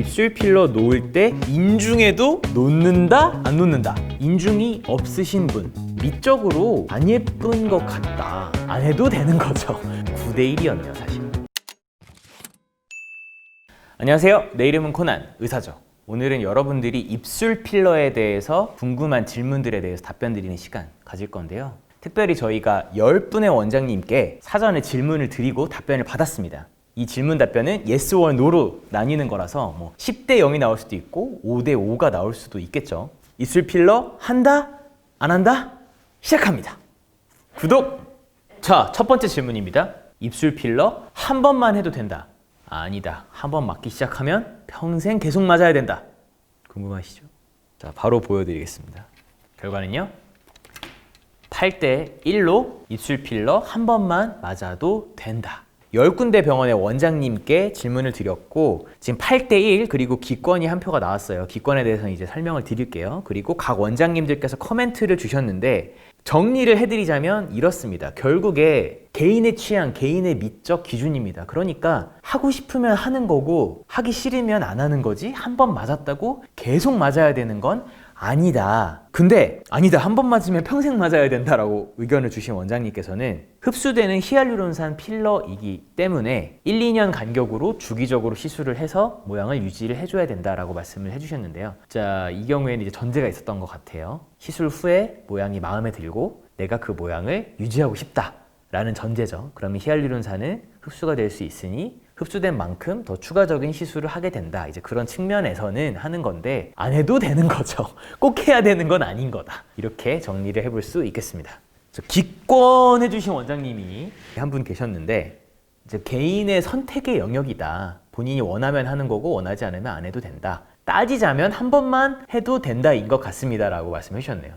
입술 필러 놓을 때 인중에도 놓는다? 안 놓는다? 인중이 없으신 분, 미적으로 안 예쁜 것 같다. 안 해도 되는 거죠. 9대 1이었네요, 사실. 안녕하세요. 내 이름은 코난, 의사죠. 오늘은 여러분들이 입술 필러에 대해서 궁금한 질문들에 대해서 답변 드리는 시간 가질 건데요. 특별히 저희가 10분의 원장님께 사전에 질문을 드리고 답변을 받았습니다. 이 질문 답변은 yes or no로 나뉘는 거라서 10대 0이 나올 수도 있고 5대 5가 나올 수도 있겠죠. 입술 필러 한다? 안 한다? 시작합니다. 구독! 자, 첫 번째 질문입니다. 입술 필러 한 번만 해도 된다? 아니다. 한 번 맞기 시작하면 평생 계속 맞아야 된다. 궁금하시죠? 자, 바로 보여드리겠습니다. 결과는요. 8대 1로 입술 필러 한 번만 맞아도 된다. 10군데 병원의 원장님께 질문을 드렸고 지금 8대 1 그리고 기권이 한 표가 나왔어요. 기권에 대해서는 이제 설명을 드릴게요. 그리고 각 원장님들께서 코멘트를 주셨는데 정리를 해드리자면 이렇습니다. 결국에 개인의 취향, 개인의 미적 기준입니다. 그러니까 하고 싶으면 하는 거고 하기 싫으면 안 하는 거지 한 번 맞았다고 계속 맞아야 되는 건 아니다. 근데 아니다. 한 번 맞으면 평생 맞아야 된다라고 의견을 주신 원장님께서는 흡수되는 히알루론산 필러이기 때문에 1, 2년 간격으로 주기적으로 시술을 해서 모양을 유지를 해줘야 된다라고 말씀을 해주셨는데요. 자, 이 경우에는 이제 전제가 있었던 것 같아요. 시술 후에 모양이 마음에 들고 내가 그 모양을 유지하고 싶다라는 전제죠. 그러면 히알루론산은 흡수가 될 수 있으니 흡수된 만큼 더 추가적인 시술을 하게 된다. 이제 그런 측면에서는 하는 건데 안 해도 되는 거죠. 꼭 해야 되는 건 아닌 거다. 이렇게 정리를 해볼 수 있겠습니다. 기권해 주신 원장님이 한 분 계셨는데 이제 개인의 선택의 영역이다. 본인이 원하면 하는 거고 원하지 않으면 안 해도 된다. 따지자면 한 번만 해도 된다인 것 같습니다. 라고 말씀해 주셨네요.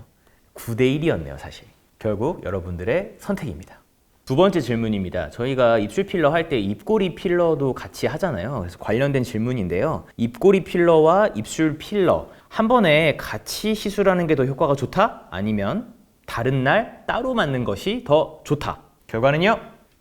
9대 1이었네요, 사실. 결국 여러분들의 선택입니다. 두 번째 질문입니다. 저희가 입술 필러 할 때 입꼬리 필러도 같이 하잖아요. 그래서 관련된 질문인데요. 입꼬리 필러와 입술 필러 한 번에 같이 시술하는 게 더 효과가 좋다? 아니면 다른 날 따로 맞는 것이 더 좋다? 결과는요.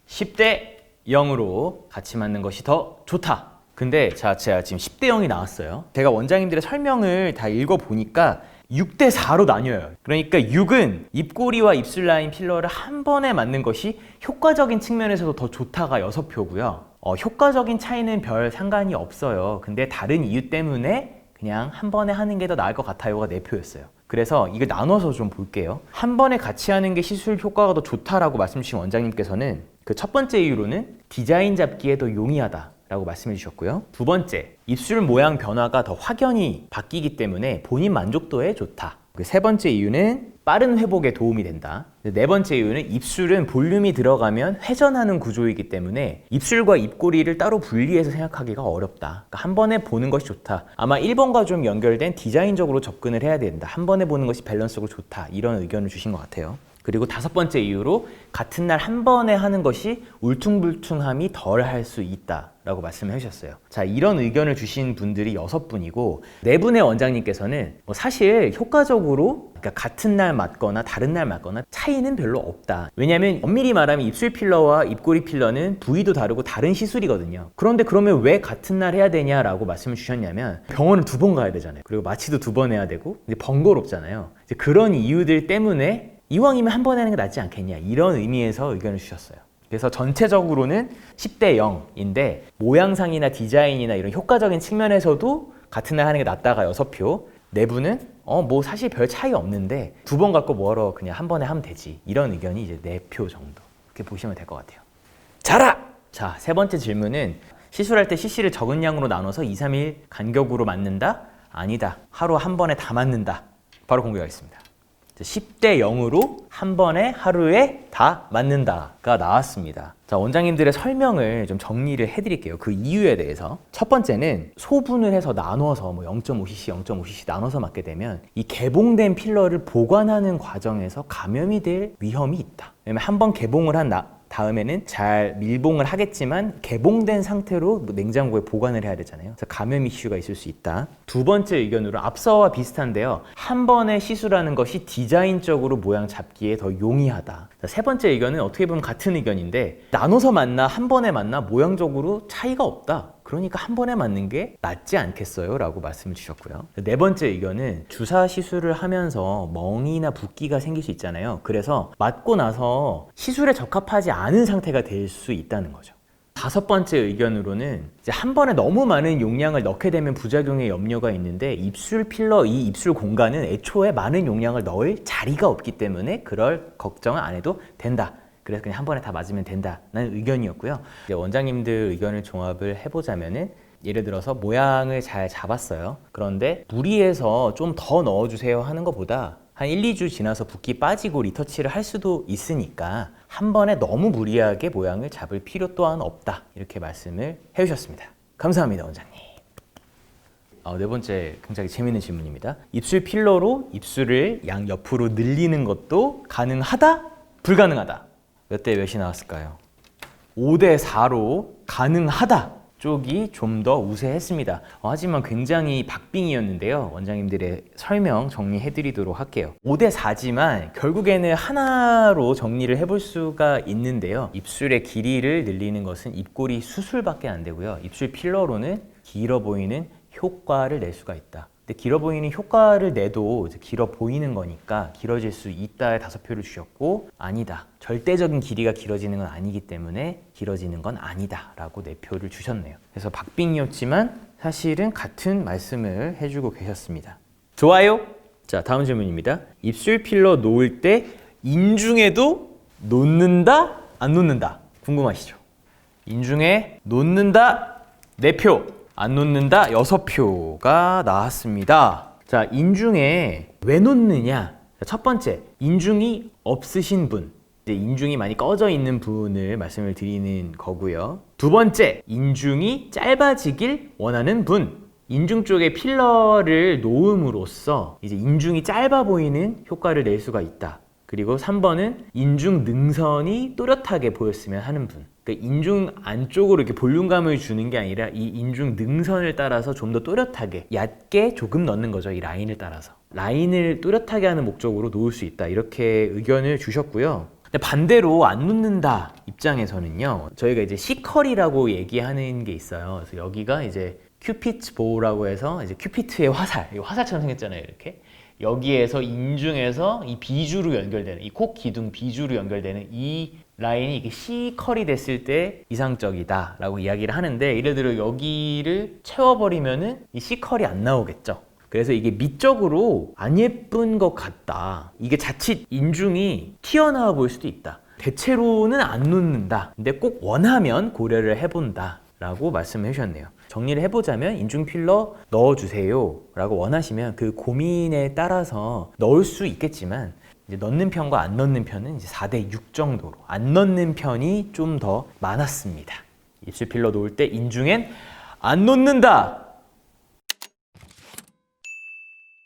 10대 0으로 같이 맞는 것이 더 좋다. 근데 제가 지금 10대 0이 나왔어요. 제가 원장님들의 설명을 다 읽어보니까 6대 4로 나뉘어요. 그러니까 6은 입꼬리와 입술 라인 필러를 한 번에 맞는 것이 효과적인 측면에서도 더 좋다가 6표고요. 효과적인 차이는 별 상관이 없어요. 근데 다른 이유 때문에 그냥 한 번에 하는 게 더 나을 것 같아요가 4표였어요. 그래서 이걸 나눠서 좀 볼게요. 한 번에 같이 하는 게 시술 효과가 더 좋다라고 말씀 주신 원장님께서는 그 첫 번째 이유로는 디자인 잡기에 더 용이하다 라고 말씀해 주셨고요. 두 번째, 입술 모양 변화가 더 확연히 바뀌기 때문에 본인 만족도에 좋다. 세 번째 이유는 빠른 회복에 도움이 된다. 네 번째 이유는 입술은 볼륨이 들어가면 회전하는 구조이기 때문에 입술과 입꼬리를 따로 분리해서 생각하기가 어렵다. 그러니까 한 번에 보는 것이 좋다. 아마 1번과 좀 연결된 디자인적으로 접근을 해야 된다. 한 번에 보는 것이 밸런스적으로 좋다. 이런 의견을 주신 것 같아요. 그리고 다섯 번째 이유로 같은 날 한 번에 하는 것이 울퉁불퉁함이 덜 할 수 있다 라고 말씀을 해주셨어요. 자, 이런 의견을 주신 분들이 6분이고 4분의 원장님께서는 사실 효과적으로 그러니까 같은 날 맞거나 다른 날 맞거나 차이는 별로 없다. 왜냐하면 엄밀히 말하면 입술 필러와 입꼬리 필러는 부위도 다르고 다른 시술이거든요. 그런데 그러면 왜 같은 날 해야 되냐라고 말씀을 주셨냐면 병원을 2번 가야 되잖아요. 그리고 마취도 2번 해야 되고 이제 번거롭잖아요. 이제 그런 이유들 때문에 이왕이면 한 번에 하는 게 낫지 않겠냐 이런 의미에서 의견을 주셨어요. 그래서 전체적으로는 10대 0인데 모양상이나 디자인이나 이런 효과적인 측면에서도 같은 날 하는 게 낫다가 6표, 4분은 사실 별 차이 없는데 2번 갖고 뭐하러 그냥 한 번에 하면 되지 이런 의견이 이제 4표 정도 이렇게 보시면 될 것 같아요. 자라! 자, 세 번째 질문은 시술할 때 CC를 적은 양으로 나눠서 2, 3일 간격으로 맞는다? 아니다. 하루 한 번에 다 맞는다. 바로 공개하겠습니다. 10대 0으로 한 번에 하루에 다 맞는다가 나왔습니다. 자, 원장님들의 설명을 좀 정리를 해드릴게요. 그 이유에 대해서. 첫 번째는 소분을 해서 나눠서 0.5cc, 0.5cc 나눠서 맞게 되면 이 개봉된 필러를 보관하는 과정에서 감염이 될 위험이 있다. 왜냐면 한 번 개봉을 한 다음에는 잘 밀봉을 하겠지만 개봉된 상태로 냉장고에 보관을 해야 되잖아요. 그래서 감염 이슈가 있을 수 있다. 두 번째 의견으로 앞서와 비슷한데요. 한 번에 시술하는 것이 디자인적으로 모양 잡기에 더 용이하다. 세 번째 의견은 어떻게 보면 같은 의견인데 나눠서 맞나 한 번에 맞나 모양적으로 차이가 없다. 그러니까 한 번에 맞는 게 낫지 않겠어요? 라고 말씀을 주셨고요. 네 번째 의견은 주사 시술을 하면서 멍이나 붓기가 생길 수 있잖아요. 그래서 맞고 나서 시술에 적합하지 않은 상태가 될 수 있다는 거죠. 다섯 번째 의견으로는 이제 한 번에 너무 많은 용량을 넣게 되면 부작용의 염려가 있는데 입술 필러 이 입술 공간은 애초에 많은 용량을 넣을 자리가 없기 때문에 그럴 걱정은 안 해도 된다. 그래서 그냥 한 번에 다 맞으면 된다는 의견이었고요. 이제 원장님들 의견을 종합을 해보자면은 예를 들어서 모양을 잘 잡았어요. 그런데 무리해서 좀 더 넣어주세요 하는 것보다 한 1, 2주 지나서 붓기 빠지고 리터치를 할 수도 있으니까 한 번에 너무 무리하게 모양을 잡을 필요 또한 없다. 이렇게 말씀을 해주셨습니다. 감사합니다, 원장님. 네 번째 굉장히 재미있는 질문입니다. 입술 필러로 입술을 양 옆으로 늘리는 것도 가능하다? 불가능하다? 몇 대 몇이 나왔을까요? 5대 4로 가능하다 쪽이 좀 더 우세했습니다. 하지만 굉장히 박빙이었는데요. 원장님들의 설명 정리해드리도록 할게요. 5대 4지만 결국에는 하나로 정리를 해볼 수가 있는데요. 입술의 길이를 늘리는 것은 입꼬리 수술밖에 안 되고요. 입술 필러로는 길어 보이는 효과를 낼 수가 있다. 근데 길어 보이는 효과를 내도 이제 길어 보이는 거니까 길어질 수 있다에 5표를 주셨고 아니다. 절대적인 길이가 길어지는 건 아니기 때문에 길어지는 건 아니다 라고 4표를 주셨네요. 그래서 박빙이었지만 사실은 같은 말씀을 해주고 계셨습니다. 좋아요. 자, 다음 질문입니다. 입술 필러 놓을 때 인중에도 놓는다? 안 놓는다? 궁금하시죠? 인중에 놓는다? 4표. 안 놓는다 6표가 나왔습니다. 자, 인중에 왜 놓느냐? 첫 번째, 인중이 없으신 분, 이제 인중이 많이 꺼져 있는 분을 말씀을 드리는 거고요. 두 번째, 인중이 짧아지길 원하는 분, 인중 쪽에 필러를 놓음으로써 이제 인중이 짧아 보이는 효과를 낼 수가 있다. 그리고 3번은 인중 능선이 또렷하게 보였으면 하는 분. 그러니까 인중 안쪽으로 이렇게 볼륨감을 주는 게 아니라 이 인중 능선을 따라서 좀 더 또렷하게 얕게 조금 넣는 거죠. 이 라인을 따라서. 라인을 또렷하게 하는 목적으로 놓을 수 있다. 이렇게 의견을 주셨고요. 근데 반대로 안 놓는다 입장에서는요. 저희가 이제 C컬이라고 얘기하는 게 있어요. 그래서 여기가 이제 큐피트 보우라고 해서 이제 큐피트의 화살, 화살처럼 생겼잖아요. 이렇게. 여기에서 인중에서 이 비주로 연결되는 이 코 기둥 비주로 연결되는 이 라인이 이게 C컬이 됐을 때 이상적이다 라고 이야기를 하는데 예를 들어 여기를 채워버리면은 이 C컬이 안 나오겠죠. 그래서 이게 미적으로 안 예쁜 것 같다. 이게 자칫 인중이 튀어나와 보일 수도 있다. 대체로는 안 놓는다. 근데 꼭 원하면 고려를 해본다 라고 말씀을 해주셨네요. 정리를 해보자면 인중 필러 넣어주세요 라고 원하시면 그 고민에 따라서 넣을 수 있겠지만 이제 넣는 편과 안 넣는 편은 이제 4대 6 정도로 안 넣는 편이 좀 더 많았습니다. 입술 필러 놓을 때 인중엔 안 놓는다